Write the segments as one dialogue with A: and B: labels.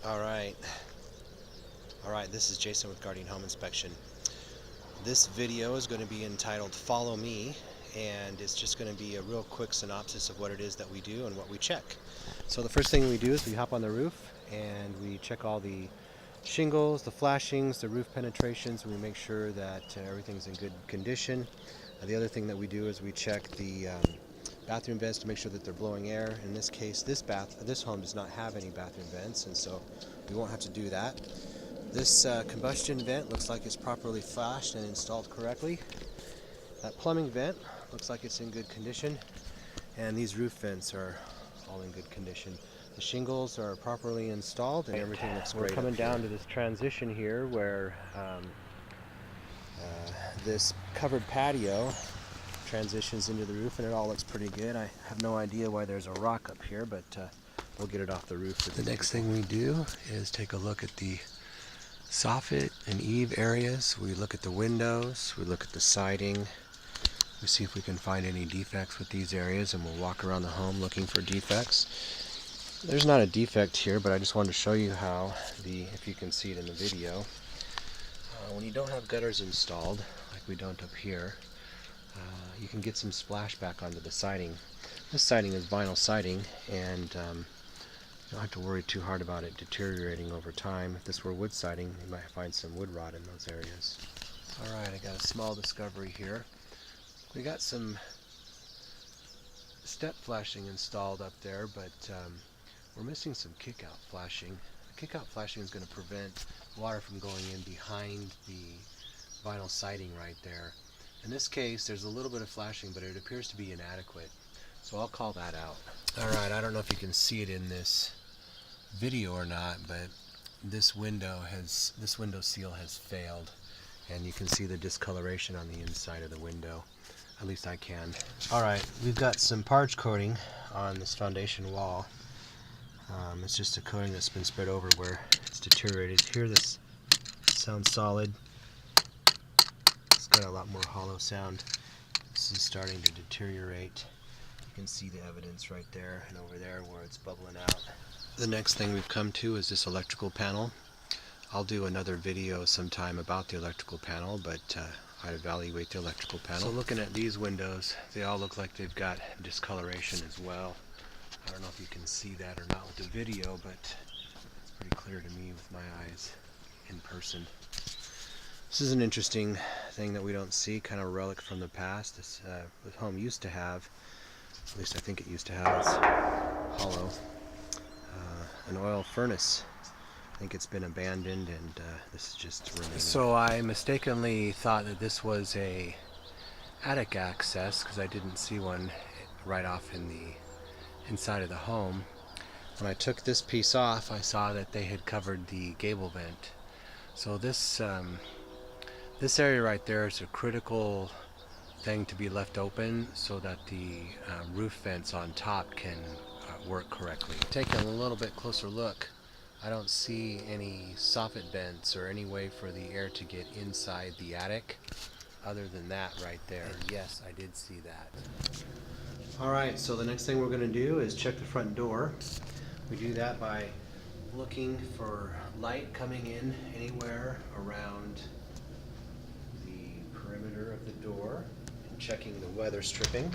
A: All right. This is Jason with Guardian Home Inspection. This video is going to be entitled Follow Me, and it's just going to be a real quick synopsis of what it is that we do and what we check. So the first thing we do is we hop on the roof and we check all the shingles, the flashings, the roof penetrations, and we make sure that everything's in good condition. The other thing that we do is we check the bathroom vents to make sure that they're blowing air. In this case, this home does not have any bathroom vents, and so we won't have to do that. This combustion vent looks like it's properly flashed and installed correctly. That plumbing vent looks like it's in good condition, and these roof vents are all in good condition. The shingles are properly installed and everything looks great. We're coming down to this transition here where this covered patio transitions into the roof, and it all looks pretty good. I have no idea why there's a rock up here, but we'll get it off the roof.
B: The next thing we do is take a look at the soffit and eave areas. We look at the windows, we look at the siding, we see if we can find any defects with these areas, and we'll walk around the home looking for defects. There's not a defect here, but I just wanted to show you how if you can see it in the video, when you don't have gutters installed, like we don't up here, you can get some splashback onto the siding. This siding is vinyl siding, and you don't have to worry too hard about it deteriorating over time. If this were wood siding, you might find some wood rot in those areas. Alright, I got a small discovery here. We got some step flashing installed up there, but we're missing some kick-out flashing. The kick-out flashing is going to prevent water from going in behind the vinyl siding right there. In this case, there's a little bit of flashing, but it appears to be inadequate, so I'll call that out. Alright, I don't know if you can see it in this video or not, but this window seal has failed, and you can see the discoloration on the inside of the window. At least I can. Alright, we've got some parge coating on this foundation wall. It's just a coating that's been spread over where it's deteriorated. Here this sounds solid. It's got a lot more hollow sound. This is starting to deteriorate. You can see the evidence right there and over there where it's bubbling out. The next thing we've come to is this electrical panel. I'll do another video sometime about the electrical panel, but I evaluate the electrical panel. So looking at these windows, they all look like they've got discoloration as well. I don't know if you can see that or not with the video, but it's pretty clear to me with my eyes in person. This is an interesting thing that we don't see, kind of a relic from the past. This home used to have, at least I think it used to have, it's hollow, an oil furnace. I think it's been abandoned, and this is just remaining. So I mistakenly thought that this was a attic access because I didn't see one right off in the inside of the home. When I took this piece off, I saw that they had covered the gable vent. So this area right there is a critical thing to be left open so that the roof vents on top can work correctly. Taking a little bit closer look, I don't see any soffit vents or any way for the air to get inside the attic other than that right there. And yes, I did see that. Alright, so the next thing we're going to do is check the front door. We do that by looking for light coming in anywhere around the perimeter of the door and checking the weather stripping.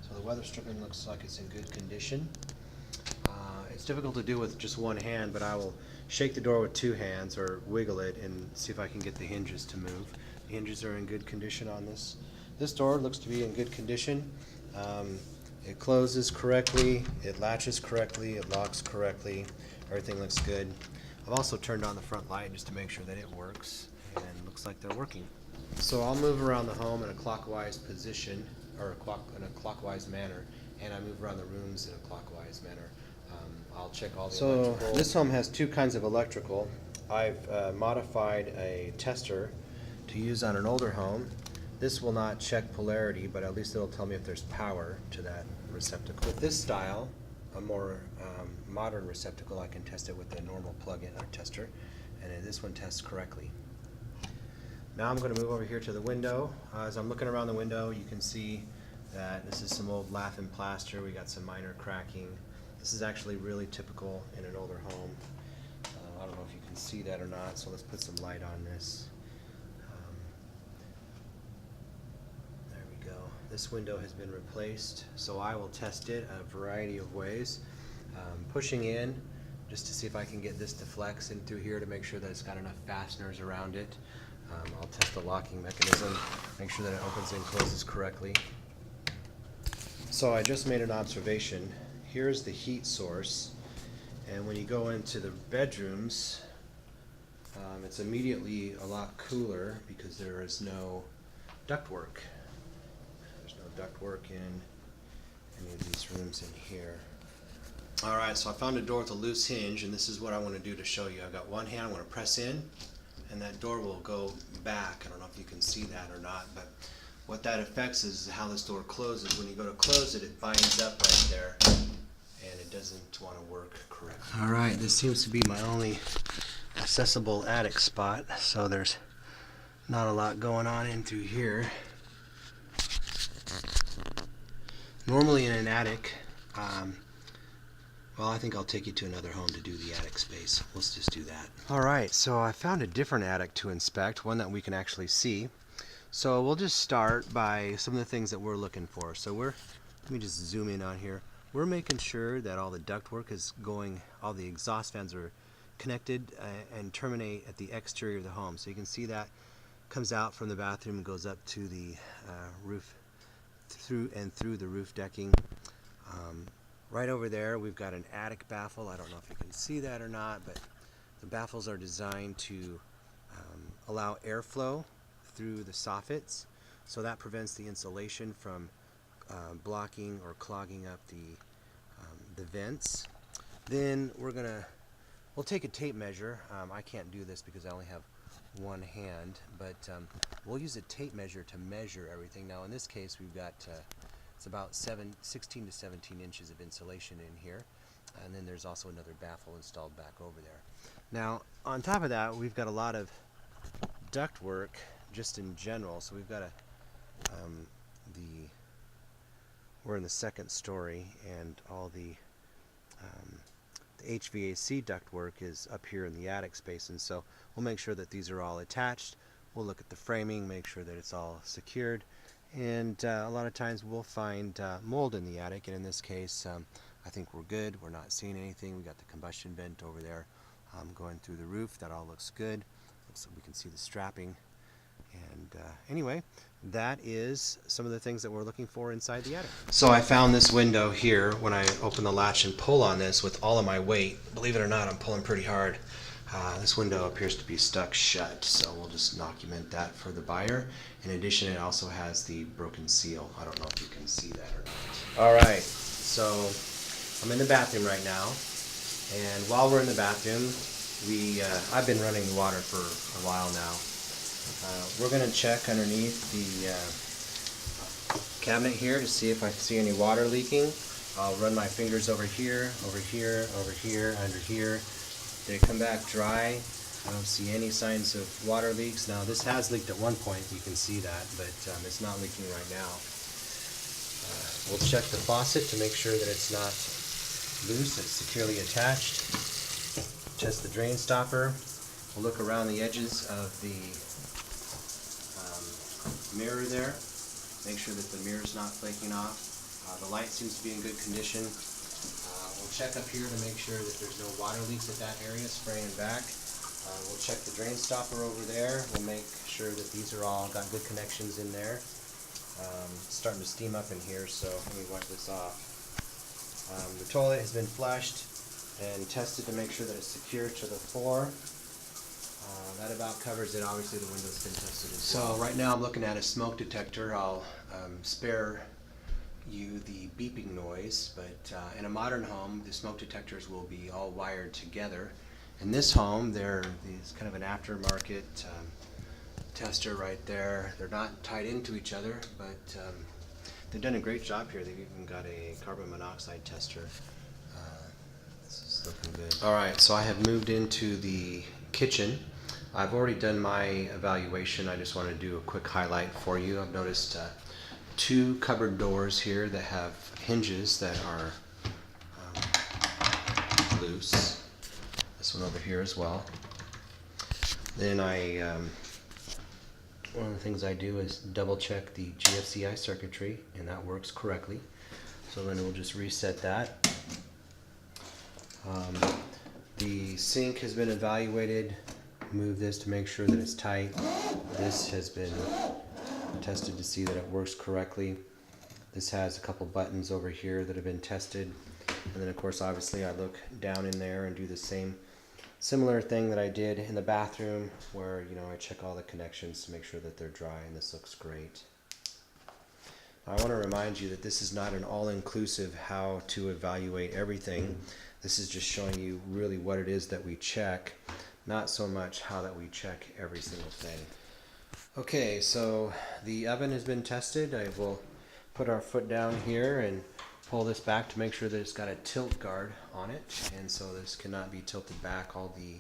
B: So the weather stripping looks like it's in good condition. It's difficult to do with just one hand, but I will shake the door with two hands or wiggle it and see if I can get the hinges to move. The hinges are in good condition on this. This door looks to be in good condition. It closes correctly, it latches correctly, it locks correctly, everything looks good. I've also turned on the front light just to make sure that it works, and it looks like they're working. So I'll move around the home in a clockwise position, or in a clockwise manner, and I move around the rooms in a clockwise manner. I'll check all the electrical. This home has two kinds of electrical. I've modified a tester to use on an older home. This will not check polarity, but at least it'll tell me if there's power to that receptacle. With this style, a more modern receptacle, I can test it with a normal plug-in or tester, and this one tests correctly. Now I'm going to move over here to the window. As I'm looking around the window, you can see that this is some old lath and plaster. We got some minor cracking. This is actually really typical in an older home.
A: I don't know if you can see that or not, so let's put some light on this. There we go. This window has been replaced, so I will test it a variety of ways. Pushing in just to see if I can get this to flex in through here to make sure that it's got enough fasteners around it. I'll test the locking mechanism, make sure that it opens and closes correctly. So I just made an observation. Here's the heat source, and when you go into the bedrooms, it's immediately a lot cooler because there is no ductwork. There's no ductwork in any of these rooms in here. Alright, so I found a door with a loose hinge, and this is what I want to do to show you. I've got one hand, I want to press in, and that door will go back. I don't know if you can see that or not, but what that affects is how this door closes. When you go to close it, it binds up right there, and it doesn't want to work correctly. Alright, this seems to be my only accessible attic spot, so there's not a lot going on in through here. Normally in an attic, well, I think I'll take you to another home to do the attic space. Let's just do that. Alright, so I found a different attic to inspect, one that we can actually see. So we'll just start by some of the things that we're looking for. So let me just zoom in on here. We're making sure that all the ductwork is going, all the exhaust fans are connected and terminate at the exterior of the home. So you can see that comes out from the bathroom and goes up to the roof, through the roof decking. Right over there we've got an attic baffle. I don't know if you can see that or not, but the baffles are designed to allow airflow through the soffits, so that prevents the insulation from blocking or clogging up the vents. Then we'll take a tape measure. I can't do this because I only have one hand, but we'll use a tape measure to measure everything. Now in this case we've got it's about 16 to 17 inches of insulation in here, and then there's also another baffle installed back over there. Now on top of that we've got a lot of duct work just in general. So we've got we're in the second story, and all the HVAC ductwork is up here in the attic space, and so we'll make sure that these are all attached. We'll look at the framing, make sure that it's all secured, and a lot of times we'll find mold in the attic, and in this case I think we're good. We're not seeing anything. We got the combustion vent over there going through the roof. That all looks good. Looks like we can see the strapping. And anyway, that is some of the things that we're looking for inside the attic. So I found this window here when I open the latch and pull on this with all of my weight. Believe it or not, I'm pulling pretty hard. This window appears to be stuck shut, so we'll just document that for the buyer. In addition, it also has the broken seal. I don't know if you can see that or not. Alright, so I'm in the bathroom right now, and while we're in the bathroom, I've been running the water for a while now. We're going to check underneath the cabinet here to see if I see any water leaking. I'll run my fingers over here, over here, over here, under here. They come back dry. I don't see any signs of water leaks. Now this has leaked at one point, you can see that, but it's not leaking right now. We'll check the faucet to make sure that it's not loose, it's securely attached. Test the drain stopper. We'll look around the edges of the mirror there. Make sure that the mirror's not flaking off. The light seems to be in good condition. We'll check up here to make sure that there's no water leaks at that area, spraying back. We'll check the drain stopper over there. We'll make sure that these are all got good connections in there. It's starting to steam up in here, so let me wipe this off. The toilet has been flushed and tested to make sure that it's secure to the floor. That about covers it. Obviously the window's been tested as well. So right now I'm looking at a smoke detector. I'll spare you the beeping noise, but in a modern home the smoke detectors will be all wired together. In this home there's kind of an aftermarket tester right there. They're not tied into each other, but they've done a great job here. They've even got a carbon monoxide tester. This is looking good. Alright, so I have moved into the kitchen. I've already done my evaluation. I just want to do a quick highlight for you. I've noticed two cupboard doors here that have hinges that are loose. As this one over here as well. Then one of the things I do is double check the GFCI circuitry, and that works correctly. So then we'll just reset that. The sink has been evaluated. Move this to make sure that it's tight. This has been tested to see that it works correctly. This has a couple buttons over here that have been tested. And then of course obviously I look down in there and do the same similar thing that I did in the bathroom, where I check all the connections to make sure that they're dry, and this looks great. I want to remind you that this is not an all-inclusive how to evaluate everything. This is just showing you really what it is that we check, not so much how that we check every single thing. Okay, so the oven has been tested. I will put our foot down here and pull this back to make sure that it's got a tilt guard on it, and so this cannot be tilted back. All the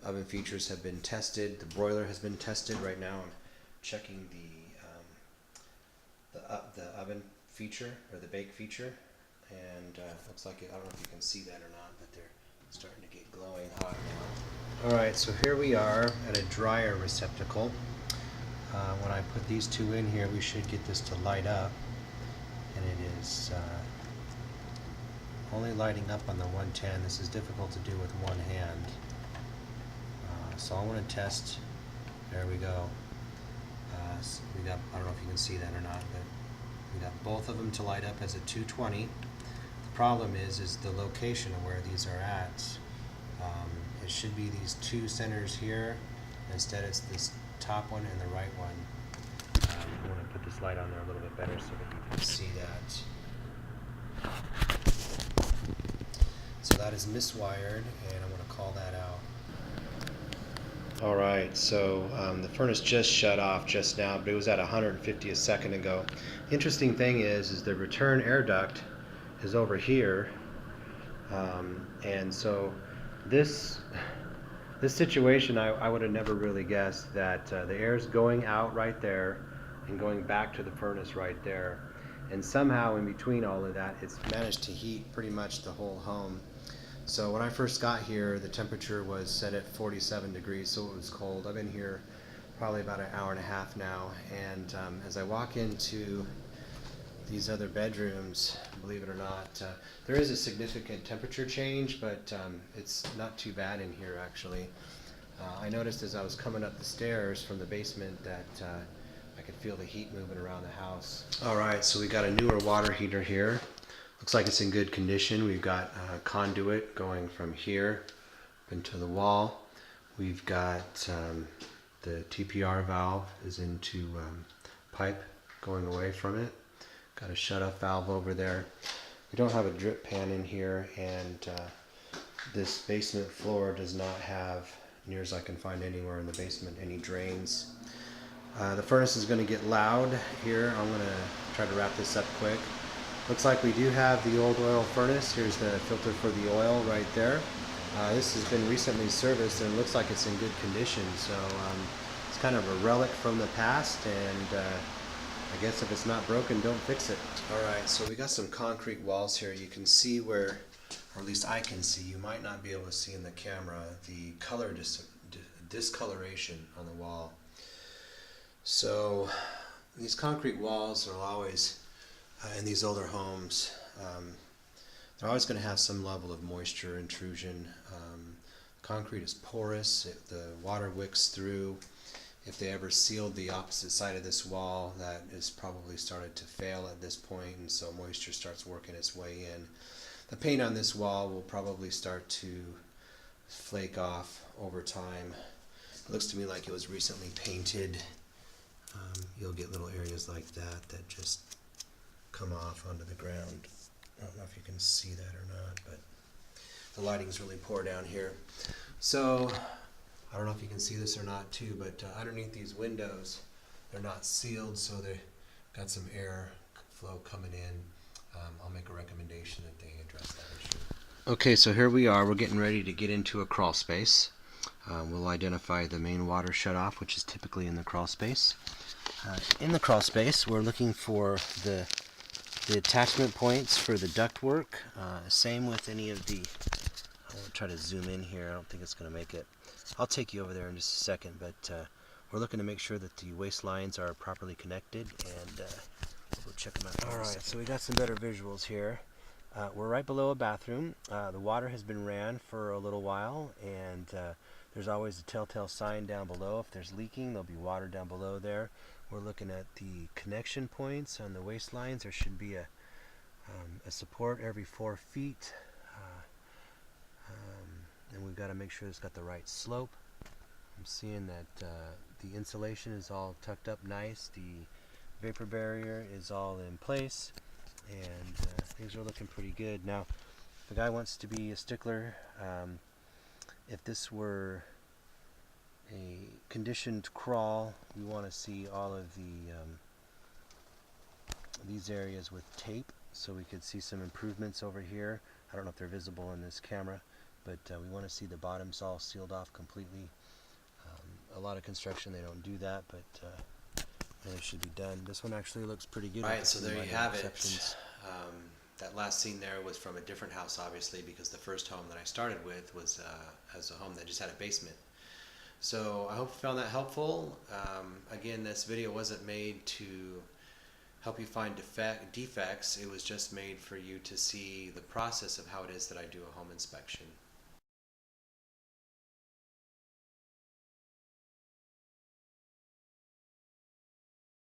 A: oven features have been tested. The broiler has been tested. Right now I'm checking the oven feature, or the bake feature, and looks like I don't know if you can see that or not, but they're starting to get glowing hot now. Alright, so here we are at a dryer receptacle. When I put these two in here, we should get this to light up, and it is only lighting up on the 110. This is difficult to do with one hand. So I want to test. There we go. So we got, I don't know if you can see that or not, but we got both of them to light up as a 220. The problem is the location of where these are at. It should be these two centers here. Instead it's this top one and the right one. I want to put this light on there a little bit better so that you can see that. So that is miswired, and I'm going to call that out. Alright, so the furnace just shut off just now, but it was at 150 a second ago. Interesting thing is the return air duct is over here, and so this situation, I would have never really guessed that the air is going out right there and going back to the furnace right there, and somehow in between all of that it's managed to heat pretty much the whole home. So when I first got here, the temperature was set at 47 degrees, so it was cold. I've been here probably about an hour and a half now, and as I walk into these other bedrooms, believe it or not, there is a significant temperature change, but it's not too bad in here actually. I noticed as I was coming up the stairs from the basement that I could feel the heat moving around the house. Alright, so we got a newer water heater here. Looks like it's in good condition. We've got a conduit going from here into the wall. We've got the TPR valve is into pipe going away from it. Got a shut-off valve over there. We don't have a drip pan in here, and this basement floor does not have, near as I can find anywhere in the basement, any drains. The furnace is going to get loud here. I'm going to try to wrap this up quick. Looks like we do have the old oil furnace. Here's the filter for the oil right there. This has been recently serviced, and it looks like it's in good condition. So it's kind of a relic from the past, and I guess if it's not broken, don't fix it. Alright, so we got some concrete walls here. You can see where, or at least I can see, you might not be able to see in the camera, the color discoloration on the wall. So these concrete walls are always, in these older homes, they're always going to have some level of moisture intrusion. Concrete is porous, the water wicks through. If they ever sealed the opposite side of this wall, that is probably started to fail at this point, and so moisture starts working its way in. The paint on this wall will probably start to flake off over time. It looks to me like it was recently painted. You'll get little areas like that just come off onto the ground. I don't know if you can see that or not, but the lighting's really poor down here. So I don't know if you can see this or not too, but underneath these windows, they're not sealed, so they've got some air flow coming in. I'll make a recommendation that they address that issue. Okay, so here we are. We're getting ready to get into a crawl space. We'll identify the main water shutoff, which is typically in the crawl space. In the crawl space, we're looking for the attachment points for the ductwork. Same with any of the I'll try to zoom in here. I don't think it's going to make it. I'll take you over there in just a second, but we're looking to make sure that the waste lines are properly connected, and we'll go check them out. Alright, so we got some better visuals here. We're right below a bathroom. The water has been ran for a little while, and there's always a telltale sign down below. If there's leaking, there'll be water down below there. We're looking at the connection points on the waste lines. There should be a support every 4 feet. And we've got to make sure it's got the right slope. I'm seeing that the insulation is all tucked up nice. The vapor barrier is all in place, and things are looking pretty good. Now, if the guy wants to be a stickler, if this were a conditioned crawl, we want to see all of the these areas with tape, so we could see some improvements over here. I don't know if they're visible in this camera, but we want to see the bottoms all sealed off completely. A lot of construction, they don't do that, but it should be done. This one actually looks pretty good.
B: Alright, so there you have it. That last scene there was from a different house, obviously, because the first home that I started with was as a home that just had a basement. So I hope you found that helpful. Again, this video wasn't made to help you find defects. It was just made for you to see the process of how it is that I do a home inspection.